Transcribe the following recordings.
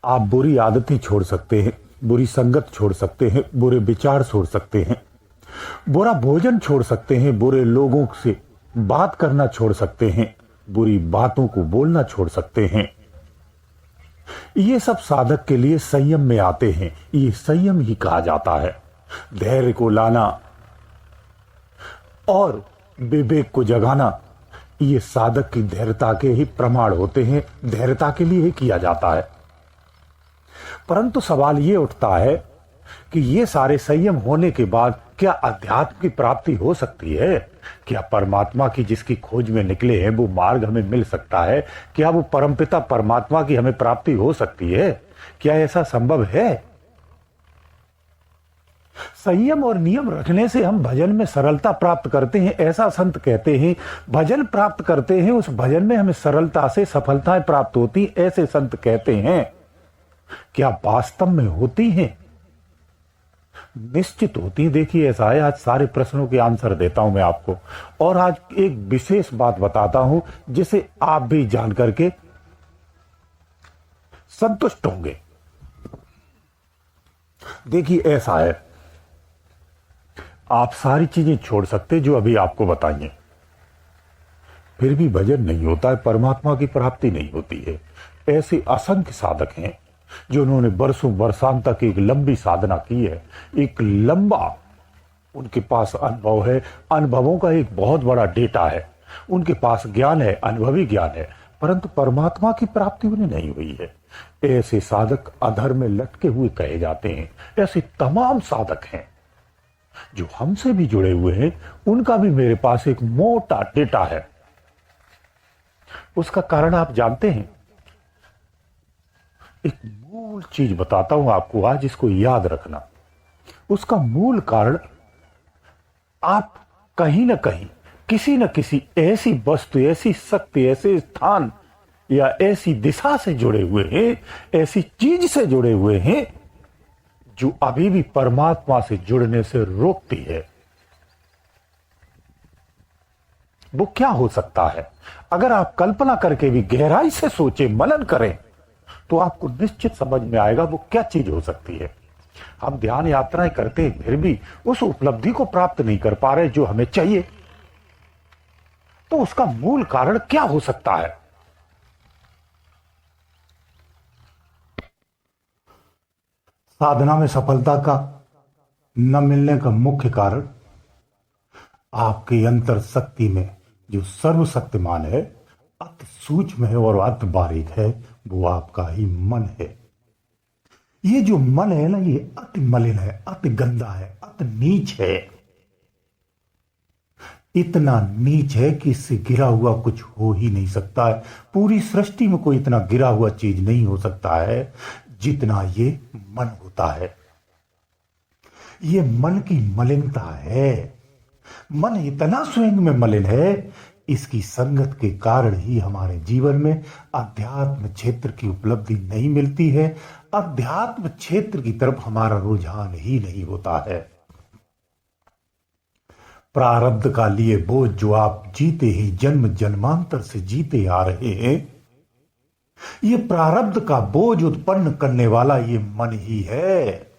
आप बुरी आदतें छोड़ सकते हैं, बुरी संगत छोड़ सकते हैं, बुरे विचार छोड़ सकते हैं, बुरा भोजन छोड़ सकते हैं, बुरे लोगों से बात करना छोड़ सकते हैं, बुरी बातों को बोलना छोड़ सकते हैं। ये सब साधक के लिए संयम में आते हैं। ये संयम ही कहा जाता है। धैर्य को लाना और विवेक को जगाना, ये साधक की धैर्यता के ही प्रमाण होते हैं। धैर्यता के लिए ही किया जाता है। परंतु सवाल ये उठता है कि ये सारे संयम होने के बाद क्या अध्यात्म की प्राप्ति हो सकती है? क्या परमात्मा की जिसकी खोज में निकले हैं वो मार्ग हमें मिल सकता है? क्या वो परमपिता परमात्मा की हमें प्राप्ति हो सकती है? क्या ऐसा संभव है? संयम और नियम रखने से हम भजन में सरलता प्राप्त करते हैं, ऐसा संत कहते हैं। भजन प्राप्त करते हैं, उस भजन में हमें सरलता से सफलताएं प्राप्त होती, ऐसे संत कहते हैं। क्या वास्तव में होती हैं? निश्चित होती। देखिए ऐसा है, आज सारे प्रश्नों के आंसर देता हूं मैं आपको, और आज एक विशेष बात बताता हूं जिसे आप भी जान करके संतुष्ट होंगे। देखिए ऐसा है, आप सारी चीजें छोड़ सकते जो अभी आपको बताइए, फिर भी भजन नहीं होता है, परमात्मा की प्राप्ति नहीं होती है। ऐसे असंख्य साधक हैं जिन्होंने वर्षों वर्षां तक एक लंबी साधना की है, एक लंबा उनके पास अनुभव है, अनुभवों का एक बहुत बड़ा डेटा है, उनके पास ज्ञान है, अनुभवी ज्ञान है, परंतु परमात्मा की प्राप्ति उन्हें नहीं हुई है। ऐसे साधक अधर में लटके हुए कहे जाते हैं। ऐसे तमाम साधक हैं जो हमसे भी जुड़े हुए हैं, उनका भी मेरे पास एक मोटा डेटा है। उसका कारण आप जानते हैं? एक मूल चीज बताता हूं आपको आज, इसको याद रखना। उसका मूल कारण, आप कहीं ना कहीं किसी न किसी ऐसी वस्तु, ऐसी शक्ति, ऐसे स्थान या ऐसी दिशा से जुड़े हुए हैं, ऐसी चीज से जुड़े हुए हैं जो अभी भी परमात्मा से जुड़ने से रोकती है। वो क्या हो सकता है? अगर आप कल्पना करके भी गहराई से सोचे, मनन करें, तो आपको निश्चित समझ में आएगा वो क्या चीज हो सकती है। हम ध्यान यात्राएं करते हैं, फिर भी उस उपलब्धि को प्राप्त नहीं कर पा रहे जो हमें चाहिए। तो उसका मूल कारण क्या हो सकता है? साधना में सफलता का न मिलने का मुख्य कारण आपकी अंतर शक्ति में जो सर्वशक्तिमान है, अति सूक्ष्म है और अति बारीक है, वो आपका ही मन है। ये जो मन है ना, ये अति मलिन है, अति गंदा है, अति नीच है। इतना नीच है कि इससे गिरा हुआ कुछ हो ही नहीं सकता है। पूरी सृष्टि में कोई इतना गिरा हुआ चीज नहीं हो सकता है जितना ये मन होता है। ये मन की मलिनता है। मन इतना स्वयं में मलिन है, इसकी संगत के कारण ही हमारे जीवन में अध्यात्म क्षेत्र की उपलब्धि नहीं मिलती है। अध्यात्म क्षेत्र की तरफ हमारा रुझान ही नहीं होता है। प्रारब्ध का लिए बोझ जो आप जीते ही जन्म जन्मांतर से जीते आ रहे हैं, ये प्रारब्ध का बोझ उत्पन्न करने वाला ये मन ही है।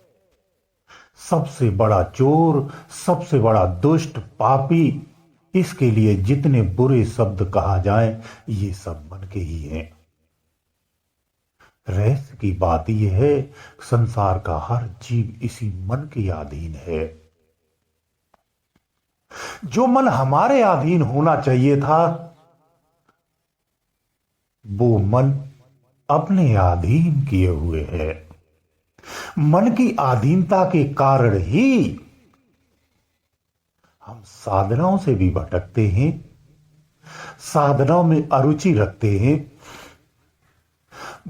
सबसे बड़ा चोर, सबसे बड़ा दुष्ट, पापी, इसके लिए जितने बुरे शब्द कहा जाए, ये सब मन के ही हैं। रहस्य की बात यह है, संसार का हर जीव इसी मन के अधीन है। जो मन हमारे अधीन होना चाहिए था, वो मन अपने अधीन किए हुए है। मन की अधीनता के कारण ही हम साधनाओं से भी भटकते हैं, साधनाओं में अरुचि रखते हैं।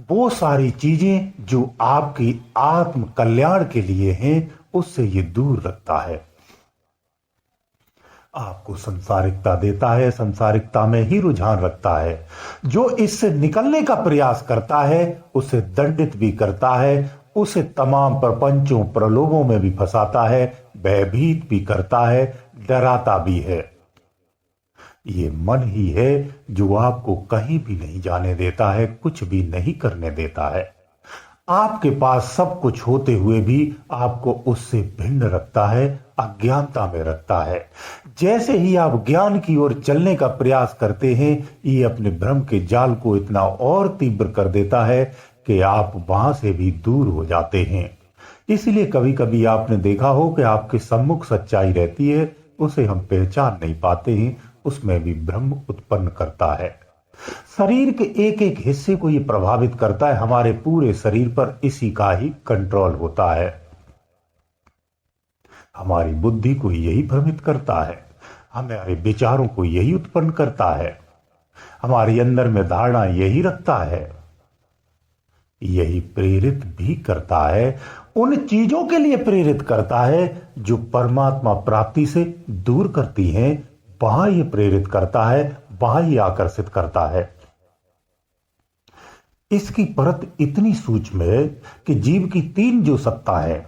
वो सारी चीजें जो आपकी आत्म कल्याण के लिए हैं, उससे ये दूर रखता है। आपको संसारिकता देता है, संसारिकता में ही रुझान रखता है। जो इससे निकलने का प्रयास करता है, उसे दंडित भी करता है, उसे तमाम प्रपंचों प्रलोभों में भी फंसाता है, भयभीत भी करता है, डराता भी है। ये मन ही है जो आपको कहीं भी नहीं जाने देता है, कुछ भी नहीं करने देता है। आपके पास सब कुछ होते हुए भी आपको उससे भिन्न रखता है, अज्ञानता में रखता है। जैसे ही आप ज्ञान की ओर चलने का प्रयास करते हैं, ये अपने भ्रम के जाल को इतना और तीव्र कर देता है कि आप वहां से भी दूर हो जाते हैं। इसलिए कभी कभी आपने देखा हो कि आपके सम्मुख सच्चाई रहती है, उसे हम पहचान नहीं पाते हैं, उसमें भी भ्रम उत्पन्न करता है। शरीर के एक एक हिस्से को यह प्रभावित करता है, हमारे पूरे शरीर पर इसी का ही कंट्रोल होता है। हमारी बुद्धि को यही भ्रमित करता है, हमारे विचारों को यही उत्पन्न करता है, हमारे अंदर में धारणा यही रखता है, यही प्रेरित भी करता है, उन चीजों के लिए प्रेरित करता है जो परमात्मा प्राप्ति से दूर करती हैं। वहां ये प्रेरित करता है, वहां ये आकर्षित करता है। इसकी परत इतनी सूक्ष्म है कि जीव की तीन जो सत्ता है,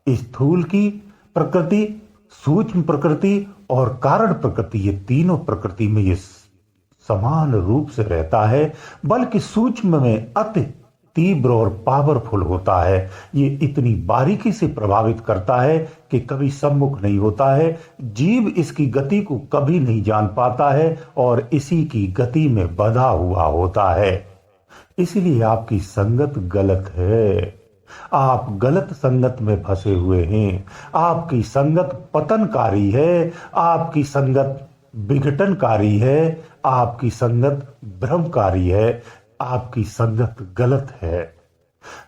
स्थूल की प्रकृति, सूक्ष्म प्रकृति और कारण प्रकृति, ये तीनों प्रकृति में ये समान रूप से रहता है, बल्कि सूक्ष्म में अति तीव्र और पावरफुल होता है। ये इतनी बारीकी से प्रभावित करता है कि कभी सम्मुख नहीं होता है, जीव इसकी गति को कभी नहीं जान पाता है और इसी की गति में बंधा हुआ होता है। इसलिए आपकी संगत गलत है, आप गलत संगत में फंसे हुए हैं। आपकी संगत पतनकारी है, आपकी संगत विघटनकारी है, आपकी संगत भ्रमकारी है, आपकी संगत गलत है।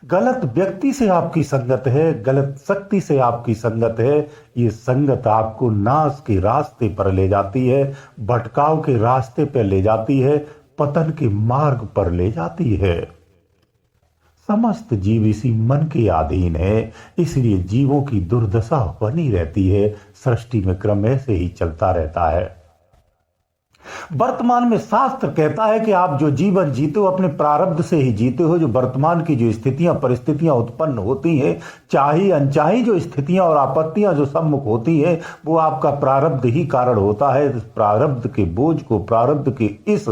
गलत व्यक्ति से आपकी संगत है, गलत शक्ति से आपकी संगत है। ये संगत आपको नाश के रास्ते पर ले जाती है, भटकाव के रास्ते पर ले जाती है, पतन के मार्ग पर ले जाती है। समस्त जीव इसी मन के अधीन है, इसलिए जीवों की दुर्दशा बनी रहती है। सृष्टि में क्रम ऐसे ही चलता रहता है। वर्तमान में शास्त्र कहता है कि आप जो जीवन जीते हो अपने प्रारब्ध से ही जीते हो। जो वर्तमान की जो स्थितियां परिस्थितियां उत्पन्न होती हैं, चाही अनचाही जो स्थितियां और आपत्तियां जो सम्मुख होती हैं, वो आपका प्रारब्ध ही कारण होता है। प्रारब्ध के बोझ को, प्रारब्ध के इस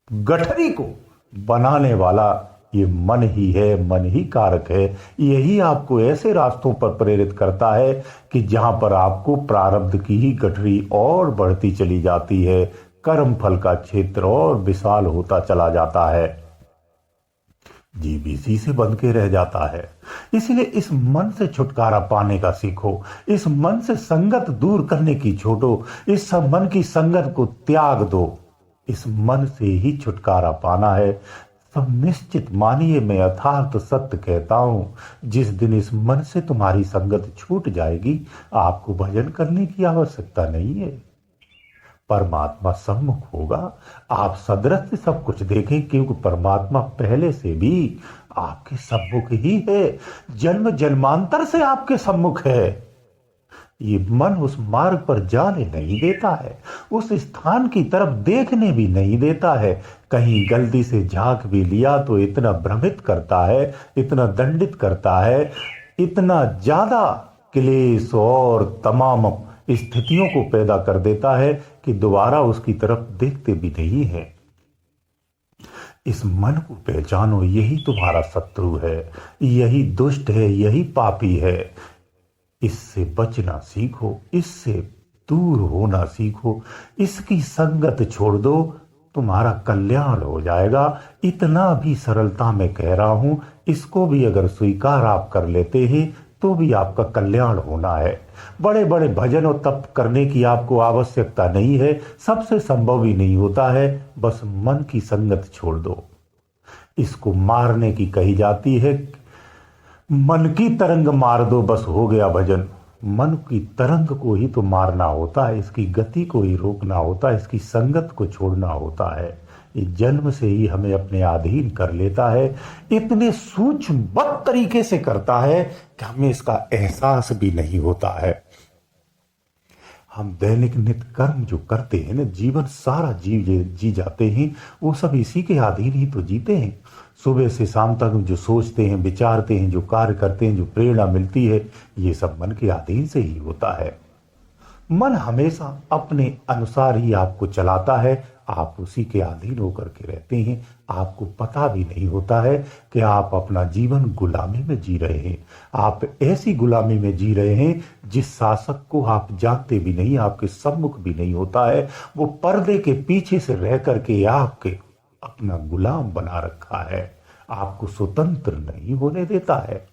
गठरी को बनाने वाला ये मन ही है, मन ही कारक है। यही आपको ऐसे रास्तों पर प्रेरित करता है कि जहां पर आपको प्रारब्ध की ही गठरी और बढ़ती चली जाती है, कर्म फल का क्षेत्र और विशाल होता चला जाता है, जीव इसी से बंध के रह जाता है। इसलिए इस मन से छुटकारा पाने का सीखो, इस मन से संगत दूर करने की छोड़ो, इस मन की संगत को त्याग दो। इस मन से ही छुटकारा पाना है। सब निश्चित मानिए, मैं यथार्थ सत्य कहता हूं, जिस दिन इस मन से तुम्हारी संगत छूट जाएगी, आपको भजन करने की आवश्यकता नहीं है। परमात्मा सम्मुख होगा, आप सदृश से सब कुछ देखें, क्योंकि परमात्मा पहले से भी आपके सम्मुख ही है, जन्म जन्मांतर से आपके सम्मुख है। ये मन उस मार्ग पर जाने नहीं देता है, उस स्थान की तरफ देखने भी नहीं देता है। कहीं गलती से झांक भी लिया तो इतना भ्रमित करता है, इतना दंडित करता है, इतना ज्यादा क्लेश और तमाम स्थितियों को पैदा कर देता है कि दोबारा उसकी तरफ देखते भी नहीं है। इस मन को पहचानो, यही तुम्हारा शत्रु है, यही दुष्ट है, यही पापी है। इससे बचना सीखो, इससे दूर होना सीखो, इसकी संगत छोड़ दो, तुम्हारा कल्याण हो जाएगा। इतना भी सरलता में कह रहा हूं, इसको भी अगर स्वीकार आप कर लेते हैं तो भी आपका कल्याण होना है। बड़े बड़े भजन और तप करने की आपको आवश्यकता नहीं है, सबसे संभव ही नहीं होता है। बस मन की संगत छोड़ दो। इसको मारने की कही जाती है, मन की तरंग मार दो, बस हो गया भजन। मन की तरंग को ही तो मारना होता है, इसकी गति को ही रोकना होता है, इसकी संगत को छोड़ना होता है। ये जन्म से ही हमें अपने अधीन कर लेता है, इतने सूक्ष्म तरीके से करता है कि हमें इसका एहसास भी नहीं होता है। हम दैनिक नित्य कर्म जो करते हैं ना, जीवन सारा जी जाते हैं, वो सब इसी के अधीन ही तो जीते हैं। सुबह से शाम तक जो सोचते हैं, विचारते हैं, जो कार्य करते हैं, जो प्रेरणा मिलती है, ये सब मन के अधीन से ही होता है। मन हमेशा अपने अनुसार ही आपको चलाता है, आप उसी के अधीन होकर के रहते हैं। आपको पता भी नहीं होता है कि आप अपना जीवन गुलामी में जी रहे हैं। आप ऐसी गुलामी में जी रहे हैं जिस शासक को आप जानते भी नहीं, आपके सम्मुख भी नहीं होता है। वो पर्दे के पीछे से रह करके आपके अपना गुलाम बना रखा है, आपको स्वतंत्र नहीं होने देता है।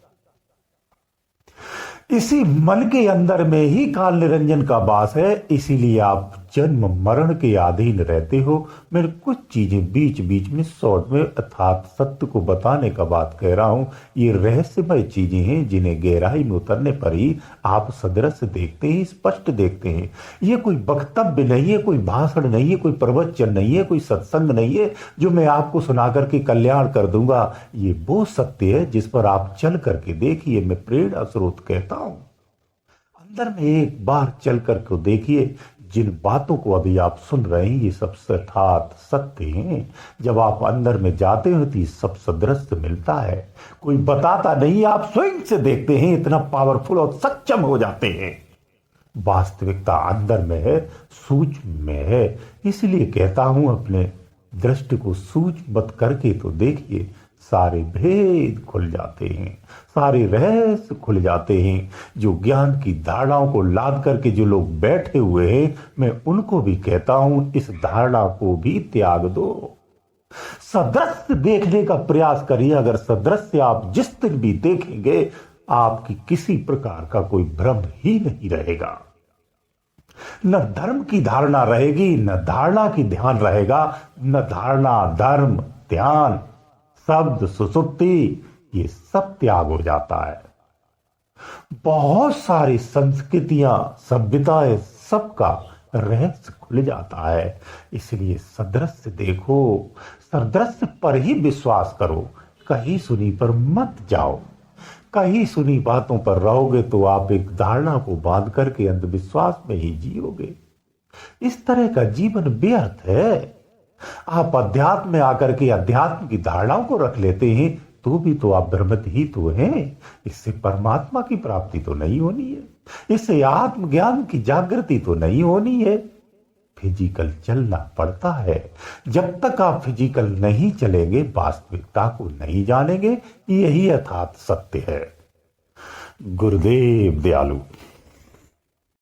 इसी मन के अंदर में ही काल निरंजन का वास है, इसीलिए आप जन्म मरण के अधीन रहते हो। मैं कुछ चीजें बीच बीच में शॉर्ट में अर्थात सत्य को बताने का बात कह रहा हूं। ये रहस्यमय चीजें हैं जिन्हें गहराई में उतरने पर ही आप सदृश देखते हैं, स्पष्ट देखते हैं। ये कोई वक्तव्य नहीं है, कोई भाषण नहीं है, कोई प्रवचन नहीं है, कोई सत्संग नहीं है जो मैं आपको सुना करके कल्याण कर दूंगा। ये वो सत्य है जिस पर आप चल करके देखिए। मैं प्रेरणा स्रोत कहता हूं, अंदर में एक बार चल करके देखिए। जिन बातों को अभी आप सुन रहे हैं ये सब यथार्थ सत्य हैं। जब आप अंदर में जाते हो तो ये सब सदृश मिलता है, कोई बताता नहीं, आप स्वयं से देखते हैं। इतना पावरफुल और सक्षम हो जाते हैं। वास्तविकता अंदर में है, सूक्ष्म में है। इसलिए कहता हूं अपने दृष्टि को सूक्ष्म मत करके तो देखिए, सारे भेद खुल जाते हैं, सारे रहस्य खुल जाते हैं। जो ज्ञान की धारणाओं को लाद करके जो लोग बैठे हुए हैं, मैं उनको भी कहता हूं इस धारणा को भी त्याग दो। सदृश्य देखने का प्रयास करिए। अगर सदृश्य आप जिस दिन भी देखेंगे, आपकी किसी प्रकार का कोई भ्रम ही नहीं रहेगा। न धर्म की धारणा रहेगी, न धारणा की ध्यान रहेगा, न धारणा धर्म ध्यान शब्द सुसुप्ति, ये सब त्याग हो जाता है। बहुत सारी संस्कृतियां सभ्यताएं सबका रहस्य खुल जाता है। इसलिए सदृश्य देखो, सदृश्य पर ही विश्वास करो, कहीं सुनी पर मत जाओ। कहीं सुनी बातों पर रहोगे तो आप एक धारणा को बांध करके अंधविश्वास में ही जियोगे। इस तरह का जीवन व्यर्थ है। आप अध्यात्म में आकर के अध्यात्म की धारणाओं को रख लेते हैं तो भी तो आप भ्रमित ही तो हैं। इससे परमात्मा की प्राप्ति तो नहीं होनी है, इससे आत्मज्ञान की जागृति तो नहीं होनी है। फिजिकल चलना पड़ता है। जब तक आप फिजिकल नहीं चलेंगे, वास्तविकता को नहीं जानेंगे। यही यथार्थ सत्य है। गुरुदेव दयालु।